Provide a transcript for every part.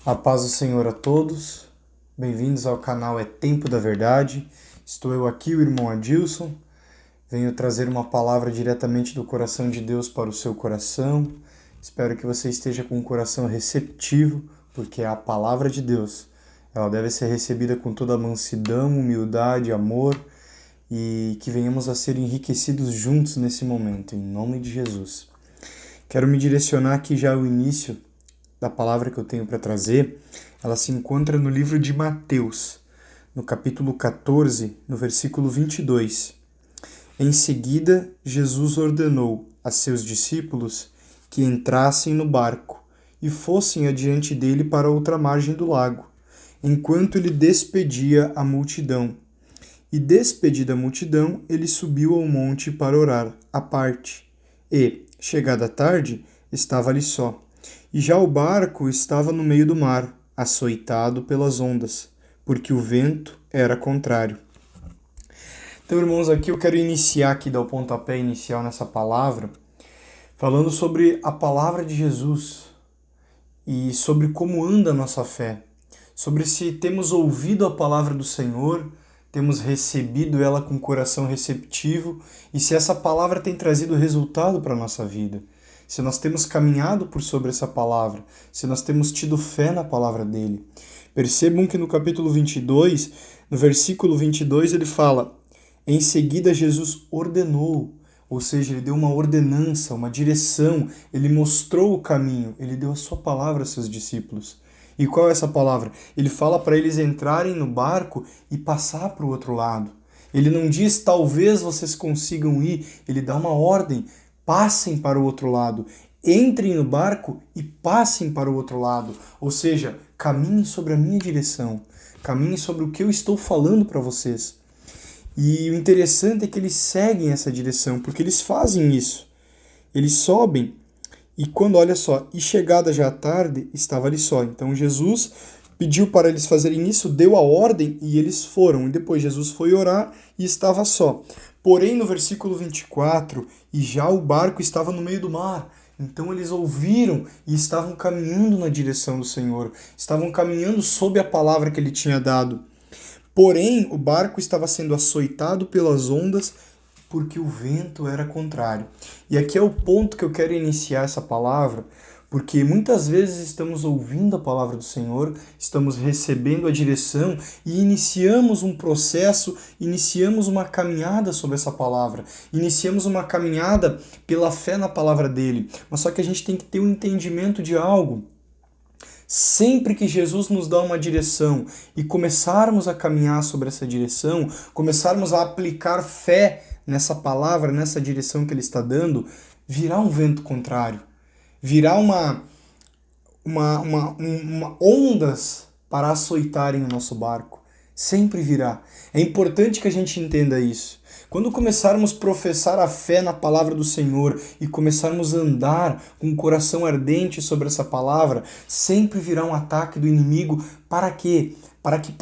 A paz do Senhor a todos, bem-vindos ao canal É Tempo da Verdade. Estou eu aqui, o irmão Adilson. Venho trazer uma palavra diretamente do coração de Deus para o seu coração. Espero que você esteja com um coração receptivo, porque é a palavra de Deus. Ela deve ser recebida com toda a mansidão, humildade, amor, e que venhamos a ser enriquecidos juntos nesse momento, em nome de Jesus. Quero me direcionar aqui já ao início da palavra que eu tenho para trazer. Ela se encontra no livro de Mateus, no capítulo 14, no versículo 22. Em seguida, Jesus ordenou a seus discípulos que entrassem no barco e fossem adiante dele para outra margem do lago, enquanto ele despedia a multidão. E despedida a multidão, ele subiu ao monte para orar, à parte. E, chegada a tarde, estava ali só. E já o barco estava no meio do mar, açoitado pelas ondas, porque o vento era contrário. Então, irmãos, aqui eu quero iniciar aqui, dar o pontapé inicial nessa palavra, falando sobre a palavra de Jesus e sobre como anda a nossa fé, sobre se temos ouvido a palavra do Senhor, temos recebido ela com coração receptivo e se essa palavra tem trazido resultado para a nossa vida. Se nós temos caminhado por sobre essa palavra, se nós temos tido fé na palavra dele. Percebam que no capítulo 22, no versículo 22, ele fala: em seguida Jesus ordenou, ou seja, ele deu uma ordenança, uma direção, ele mostrou o caminho, ele deu a sua palavra aos seus discípulos. E qual é essa palavra? Ele fala para eles entrarem no barco e passar para o outro lado. Ele não diz talvez vocês consigam ir, ele dá uma ordem: passem para o outro lado, entrem no barco e passem para o outro lado. Ou seja, caminhem sobre a minha direção, caminhem sobre o que eu estou falando para vocês. E o interessante é que eles seguem essa direção, porque eles fazem isso. Eles sobem e quando, olha só, e chegada já à tarde, estava ali só. Então Jesus pediu para eles fazerem isso, deu a ordem e eles foram. E depois Jesus foi orar e estava só. Porém, no versículo 24, e já o barco estava no meio do mar. Então eles ouviram e estavam caminhando na direção do Senhor. Estavam caminhando sob a palavra que ele tinha dado. Porém, o barco estava sendo açoitado pelas ondas porque o vento era contrário. E aqui é o ponto que eu quero iniciar essa palavra, porque muitas vezes estamos ouvindo a palavra do Senhor, estamos recebendo a direção e iniciamos um processo, iniciamos uma caminhada sobre essa palavra, iniciamos uma caminhada pela fé na palavra dele. Mas só que a gente tem que ter um entendimento de algo. Sempre que Jesus nos dá uma direção e começarmos a caminhar sobre essa direção, começarmos a aplicar fé nessa palavra, nessa direção que ele está dando, virá um vento contrário, virá uma ondas para açoitarem o nosso barco. Sempre virá. É importante que a gente entenda isso. Quando começarmos a professar a fé na palavra do Senhor e começarmos a andar com um coração ardente sobre essa palavra, sempre virá um ataque do inimigo. Para quê? Para que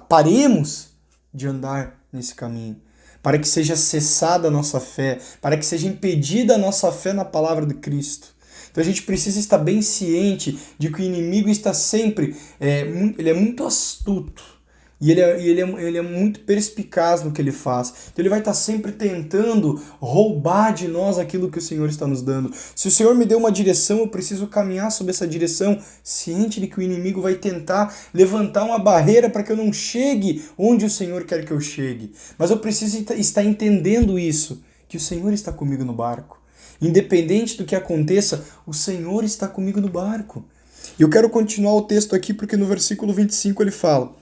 paremos de andar nesse caminho. Para que seja cessada a nossa fé, para que seja impedida a nossa fé na palavra de Cristo. Então a gente precisa estar bem ciente de que o inimigo está sempre, ele é muito astuto. E ele é muito perspicaz no que ele faz. Então ele vai estar sempre tentando roubar de nós aquilo que o Senhor está nos dando. Se o Senhor me deu uma direção, eu preciso caminhar sob essa direção, ciente de que o inimigo vai tentar levantar uma barreira para que eu não chegue onde o Senhor quer que eu chegue. Mas eu preciso estar entendendo isso, que o Senhor está comigo no barco. Independente do que aconteça, o Senhor está comigo no barco. E eu quero continuar o texto aqui porque no versículo 25 ele fala: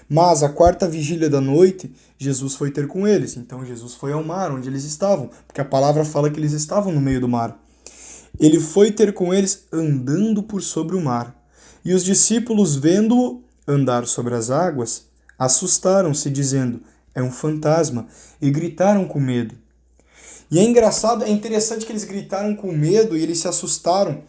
mas à quarta vigília da noite, Jesus foi ter com eles. Então Jesus foi ao mar, onde eles estavam, porque a palavra fala que eles estavam no meio do mar. Ele foi ter com eles andando por sobre o mar. E os discípulos, vendo-o andar sobre as águas, assustaram-se, dizendo: é um fantasma, e gritaram com medo. E é engraçado, é interessante que eles gritaram com medo e eles se assustaram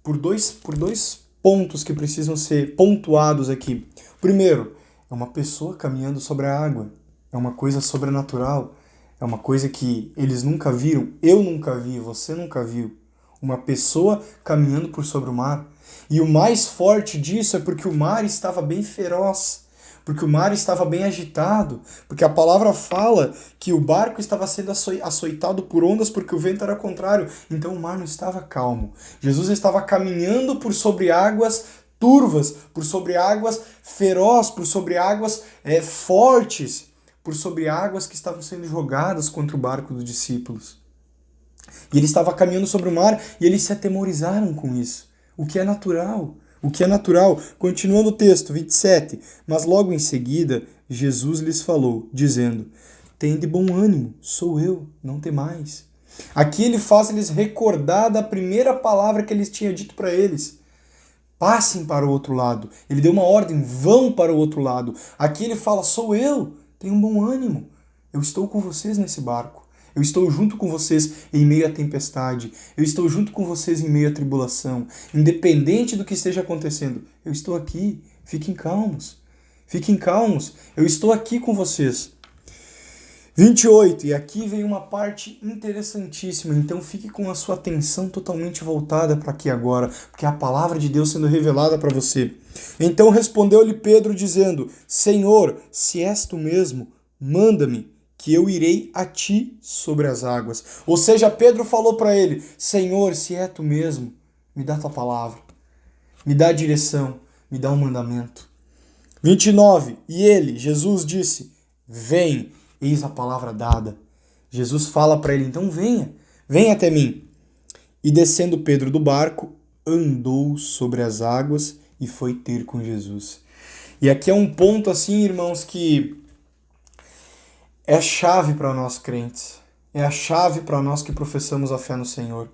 por dois pontos que precisam ser pontuados aqui. Primeiro, é uma pessoa caminhando sobre a água. É uma coisa sobrenatural. É uma coisa que eles nunca viram, eu nunca vi, você nunca viu. uma pessoa caminhando por sobre o mar. E o mais forte disso é porque o mar estava bem feroz, porque o mar estava bem agitado, porque a palavra fala que o barco estava sendo açoitado por ondas porque o vento era contrário, então o mar não estava calmo. Jesus estava caminhando por sobre águas turvas, por sobre águas ferozes, por sobre águas fortes, por sobre águas que estavam sendo jogadas contra o barco dos discípulos. E ele estava caminhando sobre o mar e eles se atemorizaram com isso, o que é natural. O que é natural. Continuando o texto, 27. Mas logo em seguida, Jesus lhes falou, dizendo, tende bom ânimo, sou eu, não temais. Aqui ele faz eles recordar da primeira palavra que ele tinha dito para eles. Passem para o outro lado. Ele deu uma ordem, vão para o outro lado. Aqui ele fala, sou eu, tenham bom ânimo. Eu estou com vocês nesse barco. Eu estou junto com vocês em meio à tempestade. Eu estou junto com vocês em meio à tribulação. Independente do que esteja acontecendo, eu estou aqui. Fiquem calmos. Fiquem calmos. Eu estou aqui com vocês. 28. E aqui vem uma parte interessantíssima. Então fique com a sua atenção totalmente voltada para aqui agora, porque é a palavra de Deus sendo revelada para você. Então respondeu-lhe Pedro dizendo, Senhor, se és tu mesmo, manda-me, que eu irei a ti sobre as águas. Ou seja, Pedro falou para ele, Senhor, se é tu mesmo, me dá tua palavra, me dá a direção, me dá um mandamento. 29. E ele, Jesus, disse, vem, eis a palavra dada. Jesus fala para ele, então venha até mim. E descendo Pedro do barco, andou sobre as águas e foi ter com Jesus. E aqui é um ponto assim, irmãos, que é a chave para nós crentes. É a chave para nós que professamos a fé no Senhor.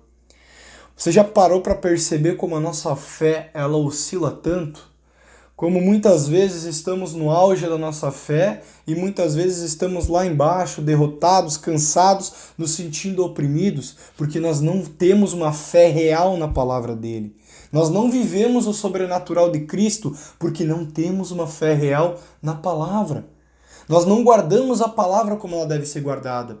Você já parou para perceber como a nossa fé ela oscila tanto? Como muitas vezes estamos no auge da nossa fé e muitas vezes estamos lá embaixo, derrotados, cansados, nos sentindo oprimidos, porque nós não temos uma fé real na palavra dele. Nós não vivemos o sobrenatural de Cristo porque não temos uma fé real na palavra. Nós não guardamos a palavra como ela deve ser guardada.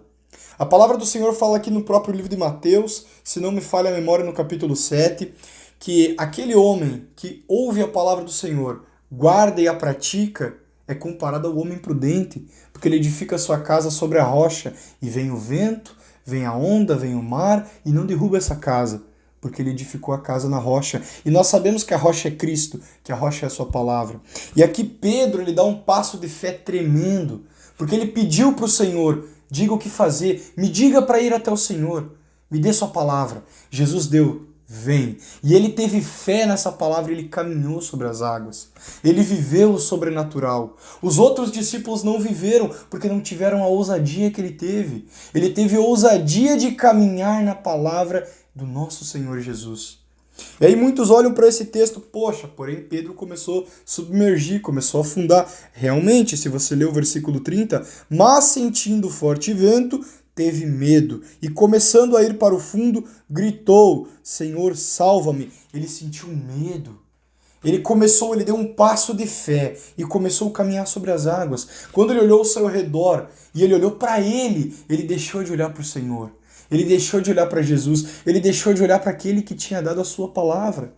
A palavra do Senhor fala aqui no próprio livro de Mateus, se não me falha a memória, no capítulo 7, que aquele homem que ouve a palavra do Senhor, guarda e a pratica, é comparado ao homem prudente, porque ele edifica a sua casa sobre a rocha, e vem o vento, vem a onda, vem o mar, e não derruba essa casa, porque ele edificou a casa na rocha. E nós sabemos que a rocha é Cristo, que a rocha é a sua palavra. E aqui Pedro, ele dá um passo de fé tremendo, porque ele pediu para o Senhor, diga o que fazer, me diga para ir até o Senhor, me dê sua palavra. Jesus deu, vem. E ele teve fé nessa palavra, ele caminhou sobre as águas. Ele viveu o sobrenatural. Os outros discípulos não viveram, porque não tiveram a ousadia que ele teve. Ele teve a ousadia de caminhar na palavra do nosso Senhor Jesus. E aí muitos olham para esse texto, poxa, porém Pedro começou a submergir, começou a afundar. Realmente, se você ler o versículo 30, mas sentindo forte vento, teve medo e começando a ir para o fundo, gritou, Senhor, salva-me. Ele sentiu medo. Ele deu um passo de fé e começou a caminhar sobre as águas. Quando ele olhou ao seu redor e ele olhou para ele deixou de olhar para o Senhor. Ele deixou de olhar para Jesus, ele deixou de olhar para aquele que tinha dado a sua palavra.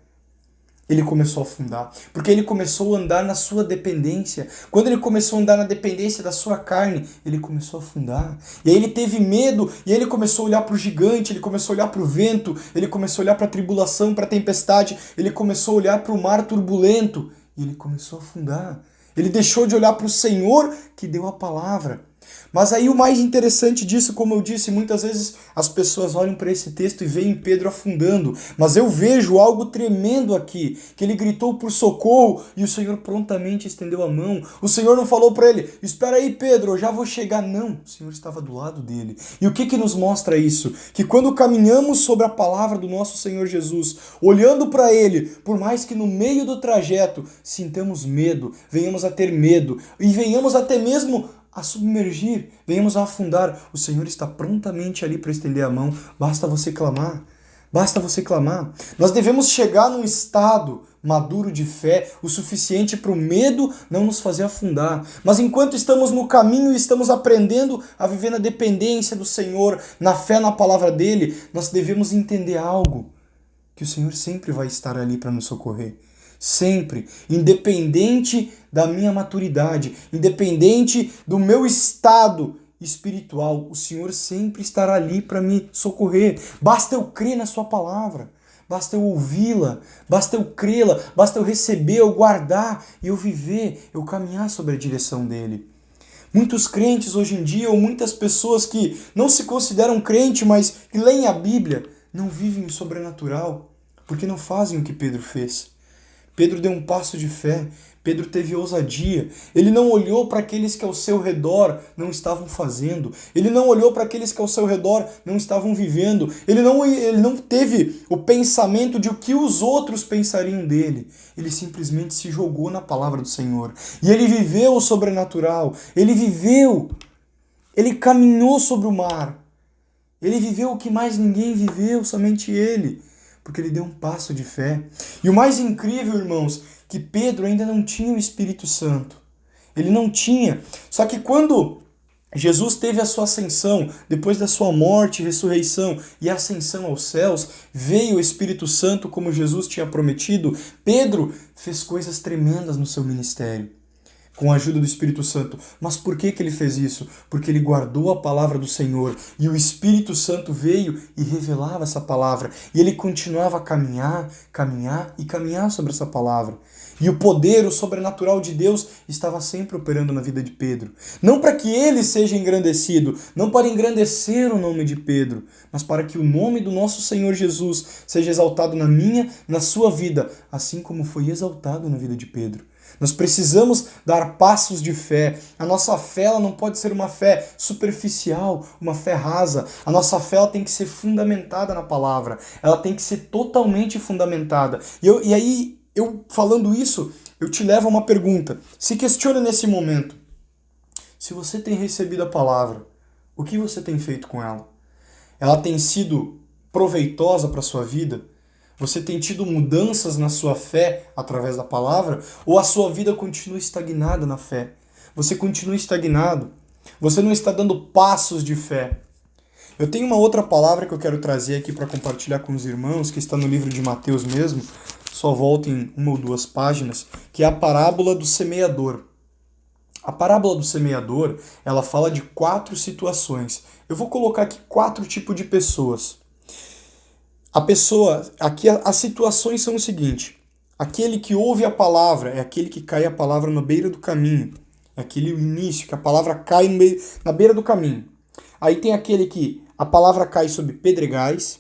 Ele começou a afundar, porque ele começou a andar na sua dependência. Quando ele começou a andar na dependência da sua carne, ele começou a afundar. E aí ele teve medo, e aí ele começou a olhar para o gigante, ele começou a olhar para o vento, ele começou a olhar para a tribulação, para a tempestade, ele começou a olhar para o mar turbulento, e ele começou a afundar. Ele deixou de olhar para o Senhor que deu a palavra. Mas aí o mais interessante disso, como eu disse, muitas vezes as pessoas olham para esse texto e veem Pedro afundando, mas eu vejo algo tremendo aqui, que ele gritou por socorro e o Senhor prontamente estendeu a mão. O Senhor não falou para ele, espera aí Pedro, eu já vou chegar, não. O Senhor estava do lado dele. E o que nos mostra isso? Que quando caminhamos sobre a palavra do nosso Senhor Jesus, olhando para ele, por mais que no meio do trajeto sintamos medo, venhamos a ter medo e venhamos até mesmo a submergir, venhamos a afundar, o Senhor está prontamente ali para estender a mão, basta você clamar. Basta você clamar. Nós devemos chegar num estado maduro de fé, o suficiente para o medo não nos fazer afundar. Mas enquanto estamos no caminho e estamos aprendendo a viver na dependência do Senhor, na fé na palavra dele, nós devemos entender algo. que o Senhor sempre vai estar ali para nos socorrer. Sempre, independente da minha maturidade, independente do meu estado espiritual, o Senhor sempre estará ali para me socorrer. Basta eu crer na sua palavra, basta eu ouvi-la, basta eu crê-la, basta eu receber, eu guardar e eu viver, eu caminhar sobre a direção dele. Muitos crentes hoje em dia, ou muitas pessoas que não se consideram crente, mas que leem a Bíblia, não vivem o sobrenatural, porque não fazem o que Pedro fez. Pedro deu um passo de fé, Pedro teve ousadia, ele não olhou para aqueles que ao seu redor não estavam fazendo, ele não olhou para aqueles que ao seu redor não estavam vivendo, ele não teve o pensamento de o que os outros pensariam dele, ele simplesmente se jogou na palavra do Senhor, e ele viveu o sobrenatural, ele caminhou sobre o mar, ele viveu o que mais ninguém viveu, somente ele. Porque ele deu um passo de fé. E o mais incrível, irmãos, que Pedro ainda não tinha o Espírito Santo. Ele não tinha. Só que quando Jesus teve a sua ascensão, depois da sua morte, ressurreição e ascensão aos céus, veio o Espírito Santo como Jesus tinha prometido, Pedro fez coisas tremendas no seu ministério, com a ajuda do Espírito Santo. Mas por que ele fez isso? Porque ele guardou a palavra do Senhor e o Espírito Santo veio e revelava essa palavra. E ele continuava a caminhar sobre essa palavra. E o poder, o sobrenatural de Deus estava sempre operando na vida de Pedro. Não para que ele seja engrandecido, não para engrandecer o nome de Pedro, mas para que o nome do nosso Senhor Jesus seja exaltado na minha, na sua vida, assim como foi exaltado na vida de Pedro. Nós precisamos dar passos de fé. A nossa fé ela não pode ser uma fé superficial, uma fé rasa. A nossa fé ela tem que ser fundamentada na palavra. Ela tem que ser totalmente fundamentada. E aí, eu falando isso, eu te levo a uma pergunta. Se questione nesse momento. Se você tem recebido a palavra, o que você tem feito com ela? Ela tem sido proveitosa para a sua vida? Você tem tido mudanças na sua fé através da palavra? Ou a sua vida continua estagnada na fé? Você continua estagnado? Você não está dando passos de fé? Eu tenho uma outra palavra que eu quero trazer aqui para compartilhar com os irmãos, que está no livro de Mateus mesmo, só volta em 1 ou 2 páginas, que é a parábola do semeador. A parábola do semeador, ela fala de 4 situações. Eu vou colocar aqui 4 tipos de pessoas. Aqui as situações são o seguinte: aquele que ouve a palavra é aquele que cai a palavra na beira do caminho. É aquele início, que a palavra cai na beira do caminho. Aí tem aquele que a palavra cai sobre pedregais.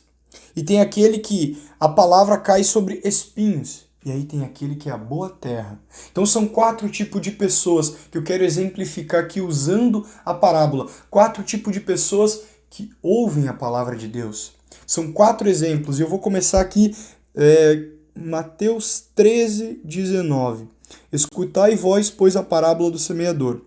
E tem aquele que a palavra cai sobre espinhos. E aí tem aquele que é a boa terra. Então são 4 tipos de pessoas que eu quero exemplificar aqui usando a parábola. 4 tipos de pessoas que ouvem a palavra de Deus. São 4 exemplos, e eu vou começar aqui, Mateus 13, 19. Escutai vós, pois, a parábola do semeador.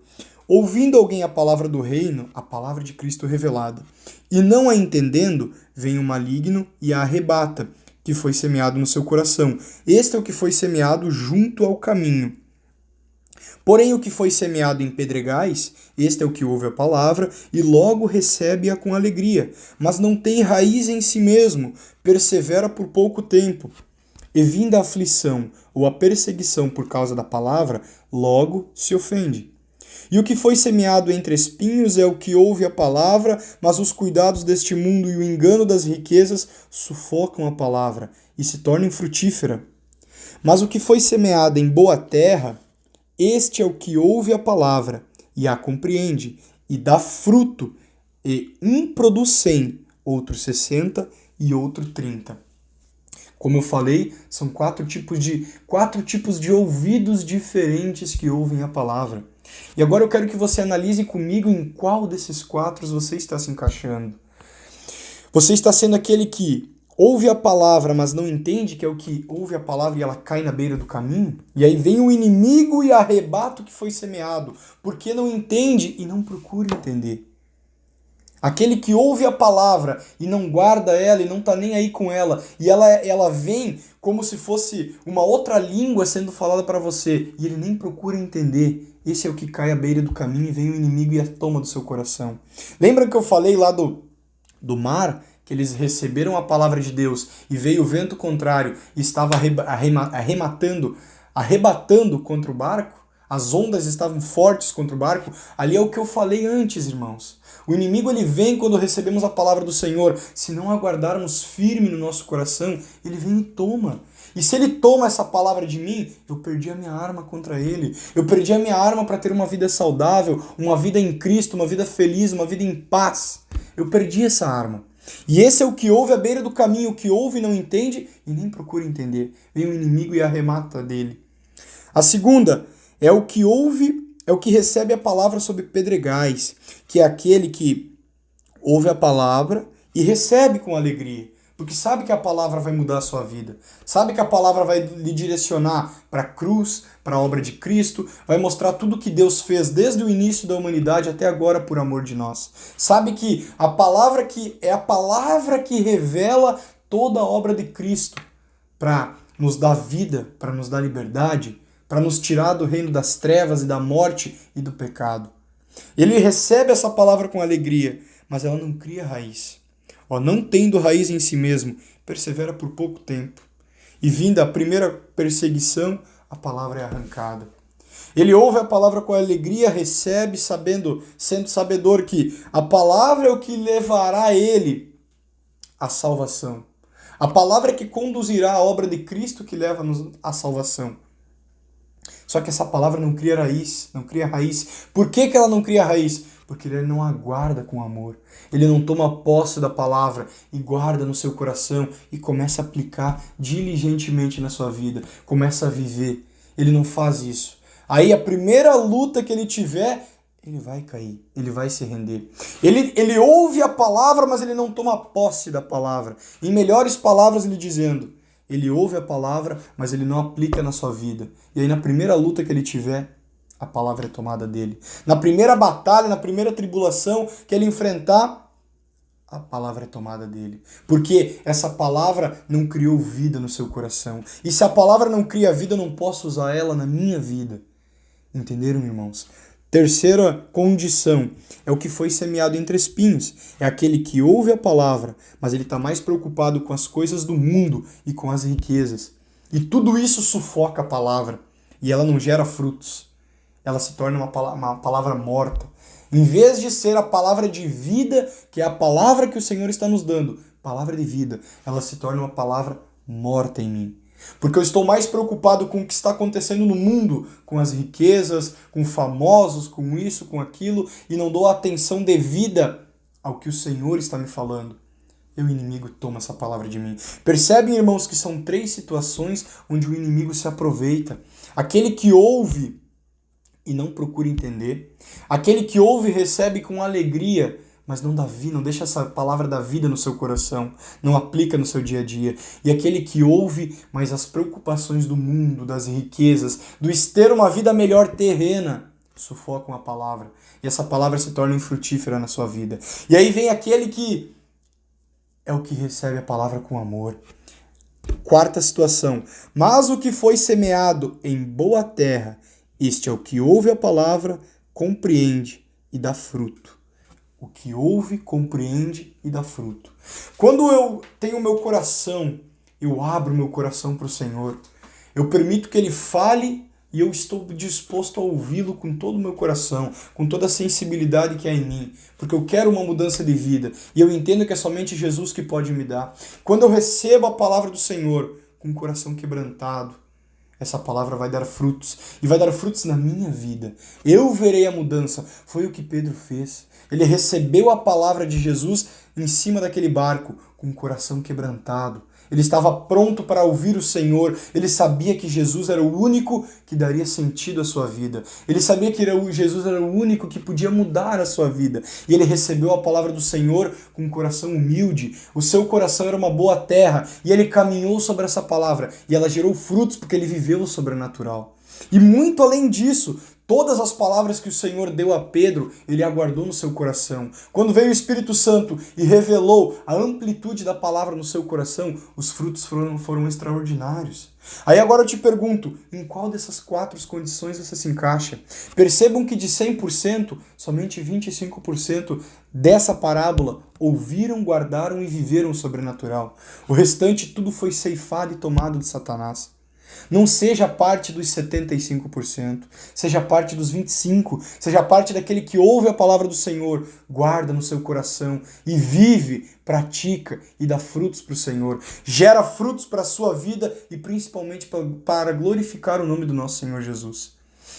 Ouvindo alguém a palavra do reino, a palavra de Cristo revelada, e não a entendendo, vem o maligno e a arrebata, que foi semeado no seu coração. Este é o que foi semeado junto ao caminho. Porém, o que foi semeado em pedregais, este é o que ouve a palavra e logo recebe-a com alegria, mas não tem raiz em si mesmo, persevera por pouco tempo. E vinda a aflição ou a perseguição por causa da palavra, logo se ofende. E o que foi semeado entre espinhos é o que ouve a palavra, mas os cuidados deste mundo e o engano das riquezas sufocam a palavra e se torna infrutífera. Mas o que foi semeado em boa terra, este é o que ouve a palavra e a compreende, e dá fruto, e um produz 100, outro 60 e outro 30. Como eu falei, são 4 tipos de ouvidos diferentes que ouvem a palavra. E agora eu quero que você analise comigo em qual desses 4 você está se encaixando. Você está sendo aquele que ouve a palavra, mas não entende, que é o que ouve a palavra e ela cai na beira do caminho? E aí vem o inimigo e arrebata o que foi semeado, porque não entende e não procura entender. Aquele que ouve a palavra e não guarda ela e não está nem aí com ela, e ela vem como se fosse uma outra língua sendo falada para você, e ele nem procura entender. Esse é o que cai à beira do caminho e vem o inimigo e a toma do seu coração. Lembra que eu falei lá do mar, que eles receberam a palavra de Deus e veio o vento contrário e estava arrebatando contra o barco, as ondas estavam fortes contra o barco, ali é o que eu falei antes, irmãos. O inimigo ele vem quando recebemos a palavra do Senhor. Se não aguardarmos firme no nosso coração, ele vem e toma. E se ele toma essa palavra de mim, eu perdi a minha arma contra ele. Eu perdi a minha arma para ter uma vida saudável, uma vida em Cristo, uma vida feliz, uma vida em paz. Eu perdi essa arma. E esse é o que ouve à beira do caminho, o que ouve e não entende e nem procura entender. Vem o inimigo e arremata dele. A segunda é o que ouve, é o que recebe a palavra sobre pedregais, que é aquele que ouve a palavra e recebe com alegria. Porque sabe que a palavra vai mudar a sua vida. Sabe que a palavra vai lhe direcionar para a cruz, para a obra de Cristo, vai mostrar tudo que Deus fez desde o início da humanidade até agora por amor de nós. Sabe que a palavra que é a palavra que revela toda a obra de Cristo para nos dar vida, para nos dar liberdade, para nos tirar do reino das trevas e da morte e do pecado. Ele recebe essa palavra com alegria, mas ela não cria raiz. Não tendo raiz em si mesmo, persevera por pouco tempo. E vinda a primeira perseguição, a palavra é arrancada. Ele ouve a palavra com alegria, recebe, sendo sabedor que a palavra é o que levará ele à salvação. A palavra é que conduzirá a obra de Cristo que leva-nos à salvação. Só que essa palavra não cria raiz, não cria raiz. Por que ela não cria raiz? Porque ele não aguarda com amor. Ele não toma posse da palavra e guarda no seu coração e começa a aplicar diligentemente na sua vida. Começa a viver. Ele não faz isso. Aí a primeira luta que ele tiver, ele vai cair, ele vai se render. Ele ouve a palavra, mas ele não toma posse da palavra. Em melhores palavras, ele dizendo, ele ouve a palavra, mas ele não aplica na sua vida. E aí na primeira luta que ele tiver, a palavra é tomada dele. Na primeira batalha, na primeira tribulação que ele enfrentar, a palavra é tomada dele. Porque essa palavra não criou vida no seu coração. E se a palavra não cria vida, eu não posso usar ela na minha vida. Entenderam, irmãos? Terceira condição é o que foi semeado entre espinhos. É aquele que ouve a palavra, mas ele está mais preocupado com as coisas do mundo e com as riquezas. E tudo isso sufoca a palavra. E ela não gera frutos. Ela se torna uma palavra morta. Em vez de ser a palavra de vida, que é a palavra que o Senhor está nos dando, palavra de vida, ela se torna uma palavra morta em mim. Porque eu estou mais preocupado com o que está acontecendo no mundo, com as riquezas, com famosos, com isso, com aquilo, e não dou atenção devida ao que o Senhor está me falando. E o inimigo toma essa palavra de mim. Percebem, irmãos, que são 3 situações onde o inimigo se aproveita. Aquele que ouve e não procura entender. Aquele que ouve e recebe com alegria, mas não deixa essa palavra da vida no seu coração, não aplica no seu dia a dia. E aquele que ouve, mas as preocupações do mundo, das riquezas, do ter uma vida melhor terrena, sufocam a palavra. E essa palavra se torna infrutífera na sua vida. E aí vem aquele que é o que recebe a palavra com amor. Quarta situação. Mas o que foi semeado em boa terra, este é o que ouve a palavra, compreende e dá fruto. O que ouve, compreende e dá fruto. Quando eu tenho o meu coração, eu abro meu coração para o Senhor. Eu permito que Ele fale e eu estou disposto a ouvi-lo com todo o meu coração, com toda a sensibilidade que há em mim, porque eu quero uma mudança de vida e eu entendo que é somente Jesus que pode me dar. Quando eu recebo a palavra do Senhor com o coração quebrantado, essa palavra vai dar frutos, e vai dar frutos na minha vida. Eu verei a mudança. Foi o que Pedro fez. Ele recebeu a palavra de Jesus em cima daquele barco, com o coração quebrantado. Ele estava pronto para ouvir o Senhor. Ele sabia que Jesus era o único que daria sentido à sua vida. Ele sabia que Jesus era o único que podia mudar a sua vida. E ele recebeu a palavra do Senhor com um coração humilde. O seu coração era uma boa terra. E ele caminhou sobre essa palavra. E ela gerou frutos porque ele viveu o sobrenatural. E muito além disso, Todas as palavras que o Senhor deu a Pedro, ele aguardou no seu coração. Quando veio o Espírito Santo e revelou a amplitude da palavra no seu coração, os frutos foram extraordinários. Aí agora eu te pergunto, em qual dessas 4 condições você se encaixa? Percebam que de 100%, somente 25% dessa parábola ouviram, guardaram e viveram o sobrenatural. O restante tudo foi ceifado e tomado de Satanás. Não seja parte dos 75%, seja parte dos 25%, seja parte daquele que ouve a palavra do Senhor, guarda no seu coração e vive, pratica e dá frutos para o Senhor. Gera frutos para a sua vida e principalmente para glorificar o nome do nosso Senhor Jesus.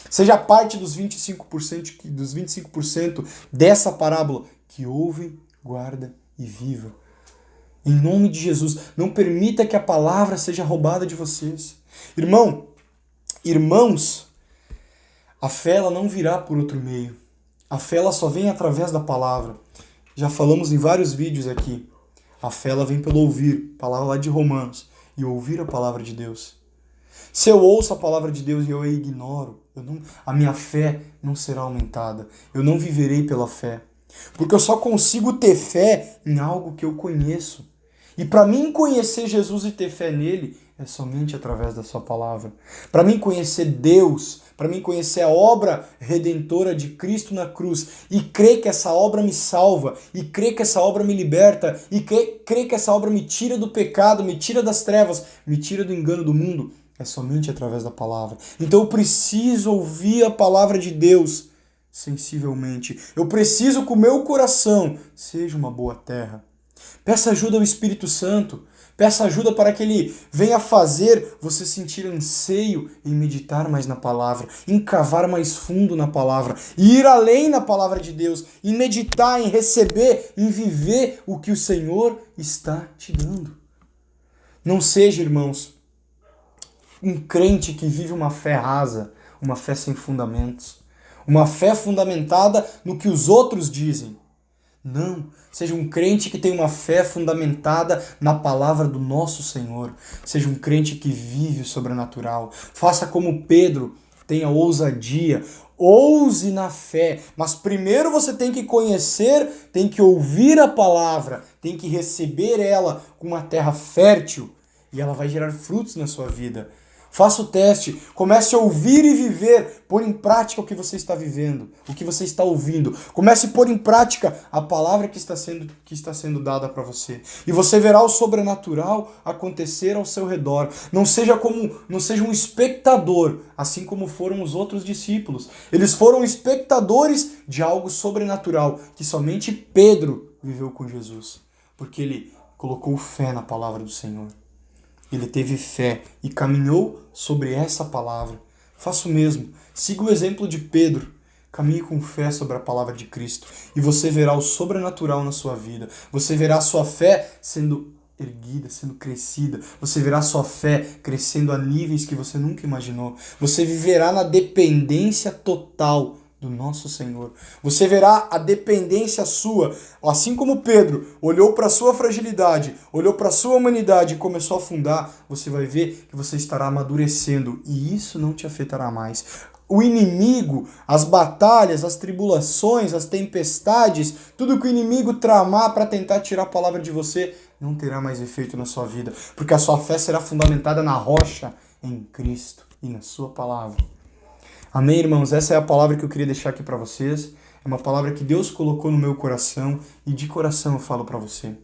Seja parte dos 25% dessa parábola que ouve, guarda e viva. Em nome de Jesus, não permita que a palavra seja roubada de vocês. Irmãos, a fé ela não virá por outro meio. A fé ela só vem através da palavra. Já falamos em vários vídeos aqui. A fé ela vem pelo ouvir, palavra lá de Romanos, e ouvir a palavra de Deus. Se eu ouço a palavra de Deus e eu a ignoro, a minha fé não será aumentada. Eu não viverei pela fé. Porque eu só consigo ter fé em algo que eu conheço. E para mim conhecer Jesus e ter fé nele é somente através da sua palavra. Para mim conhecer Deus, para mim conhecer a obra redentora de Cristo na cruz e crer que essa obra me salva, e crer que essa obra me liberta, e crer que essa obra me tira do pecado, me tira das trevas, me tira do engano do mundo, é somente através da palavra. Então eu preciso ouvir a palavra de Deus sensivelmente. Eu preciso que o meu coração seja uma boa terra. Peça ajuda ao Espírito Santo. Peça ajuda para que ele venha fazer você sentir anseio em meditar mais na palavra, em cavar mais fundo na palavra, e ir além na palavra de Deus, em meditar, em receber, em viver o que o Senhor está te dando. Não seja, irmãos, um crente que vive uma fé rasa, uma fé sem fundamentos, uma fé fundamentada no que os outros dizem. Não, seja um crente que tem uma fé fundamentada na palavra do nosso Senhor. Seja um crente que vive o sobrenatural. Faça como Pedro, tenha ousadia, ouse na fé. Mas primeiro você tem que conhecer, tem que ouvir a palavra, tem que receber ela com uma terra fértil e ela vai gerar frutos na sua vida. Faça o teste, comece a ouvir e viver, pôr em prática o que você está vivendo, o que você está ouvindo. Comece a pôr em prática a palavra que está sendo dada para você. E você verá o sobrenatural acontecer ao seu redor. Não seja um espectador, assim como foram os outros discípulos. Eles foram espectadores de algo sobrenatural, que somente Pedro viveu com Jesus, porque ele colocou fé na palavra do Senhor. Ele teve fé e caminhou sobre essa palavra. Faça o mesmo. Siga o exemplo de Pedro. Caminhe com fé sobre a palavra de Cristo. E você verá o sobrenatural na sua vida. Você verá a sua fé sendo erguida, sendo crescida. Você verá a sua fé crescendo a níveis que você nunca imaginou. Você viverá na dependência total do nosso Senhor. Você verá a dependência sua, assim como Pedro olhou para a sua fragilidade, olhou para a sua humanidade e começou a afundar, você vai ver que você estará amadurecendo e isso não te afetará mais. O inimigo, as batalhas, as tribulações, as tempestades, tudo que o inimigo tramar para tentar tirar a palavra de você, não terá mais efeito na sua vida, porque a sua fé será fundamentada na rocha, em Cristo e na sua palavra. Amém, irmãos? Essa é a palavra que eu queria deixar aqui para vocês. É uma palavra que Deus colocou no meu coração e de coração eu falo para você.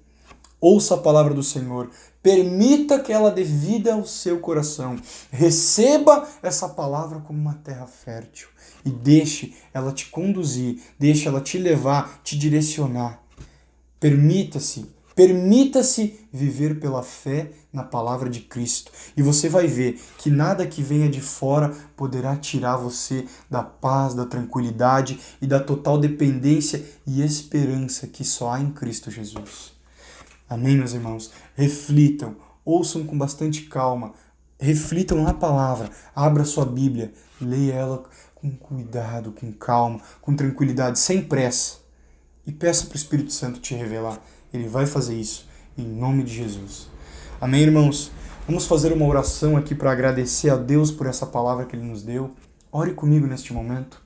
Ouça a palavra do Senhor. Permita que ela dê vida ao seu coração. Receba essa palavra como uma terra fértil e deixe ela te conduzir, deixe ela te levar, te direcionar. Permita-se viver pela fé na palavra de Cristo. E você vai ver que nada que venha de fora poderá tirar você da paz, da tranquilidade e da total dependência e esperança que só há em Cristo Jesus. Amém, meus irmãos? Reflitam, ouçam com bastante calma, reflitam na palavra, abra sua Bíblia, leia ela com cuidado, com calma, com tranquilidade, sem pressa. E peça para o Espírito Santo te revelar. Ele vai fazer isso, em nome de Jesus. Amém, irmãos? Vamos fazer uma oração aqui para agradecer a Deus por essa palavra que Ele nos deu. Ore comigo neste momento.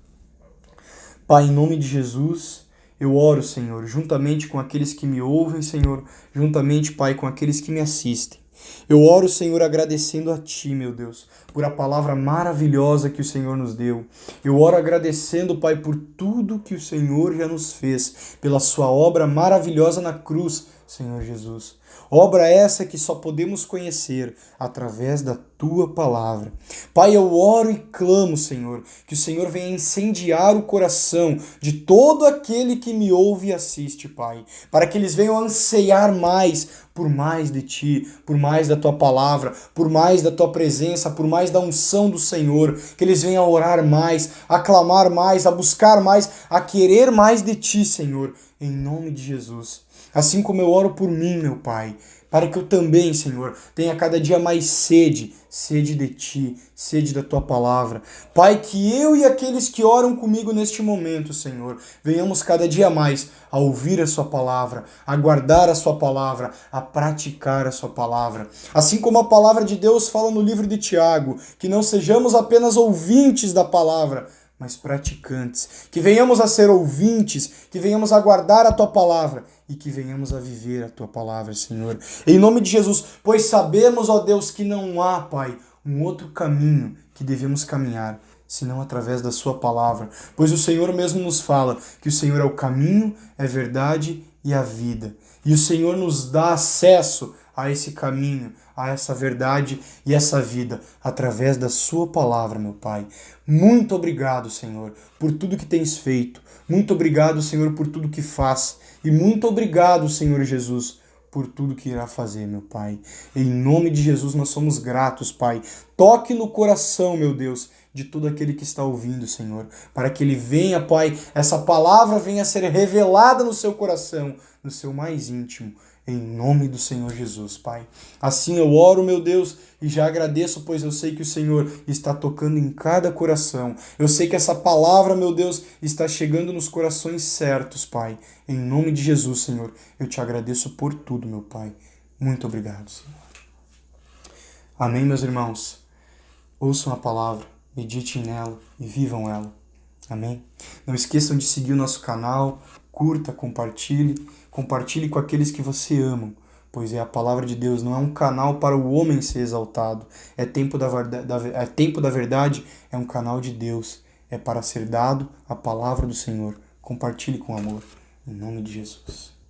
Pai, em nome de Jesus, eu oro, Senhor, juntamente com aqueles que me ouvem, Senhor, juntamente, Pai, com aqueles que me assistem. Eu oro, Senhor, agradecendo a Ti, meu Deus, por a palavra maravilhosa que o Senhor nos deu. Eu oro agradecendo, Pai, por tudo que o Senhor já nos fez, pela Sua obra maravilhosa na cruz, Senhor Jesus. Obra essa que só podemos conhecer através da Tua palavra. Pai, eu oro e clamo, Senhor, que o Senhor venha incendiar o coração de todo aquele que me ouve e assiste, Pai, para que eles venham anseiar mais por mais de Ti, por mais da Tua palavra, por mais da Tua presença, por mais da unção do Senhor, que eles venham a orar mais, a clamar mais, a buscar mais, a querer mais de Ti, Senhor, em nome de Jesus. Assim como eu oro por mim, meu Pai, para que eu também, Senhor, tenha cada dia mais sede de Ti, sede da Tua palavra. Pai, que eu e aqueles que oram comigo neste momento, Senhor, venhamos cada dia mais a ouvir a Sua palavra, a guardar a Sua palavra, a praticar a Sua palavra. Assim como a palavra de Deus fala no livro de Tiago, que não sejamos apenas ouvintes da palavra, mas praticantes. Que venhamos a ser ouvintes, que venhamos a guardar a Tua palavra e que venhamos a viver a Tua palavra, Senhor. Em nome de Jesus, pois sabemos, ó Deus, que não há, Pai, um outro caminho que devemos caminhar, senão através da Sua palavra. Pois o Senhor mesmo nos fala que o Senhor é o caminho, é a verdade e a vida. E o Senhor nos dá acesso a esse caminho, a essa verdade e essa vida, através da Sua palavra, meu Pai. Muito obrigado, Senhor, por tudo que tens feito. Muito obrigado, Senhor, por tudo que faz. E muito obrigado, Senhor Jesus, por tudo que irá fazer, meu Pai. Em nome de Jesus nós somos gratos, Pai. Toque no coração, meu Deus, de todo aquele que está ouvindo, Senhor, para que ele venha, Pai, essa palavra venha a ser revelada no seu coração, no seu mais íntimo, em nome do Senhor Jesus, Pai. Assim eu oro, meu Deus, e já agradeço, pois eu sei que o Senhor está tocando em cada coração. Eu sei que essa palavra, meu Deus, está chegando nos corações certos, Pai. Em nome de Jesus, Senhor, eu te agradeço por tudo, meu Pai. Muito obrigado, Senhor. Amém, meus irmãos. Ouçam a palavra, meditem nela e vivam ela. Amém? Não esqueçam de seguir o nosso canal, curta, compartilhe com aqueles que você ama, pois é a palavra de Deus, não é um canal para o homem ser exaltado. É tempo da verdade, é um canal de Deus, é para ser dado a palavra do Senhor. Compartilhe com amor, em nome de Jesus.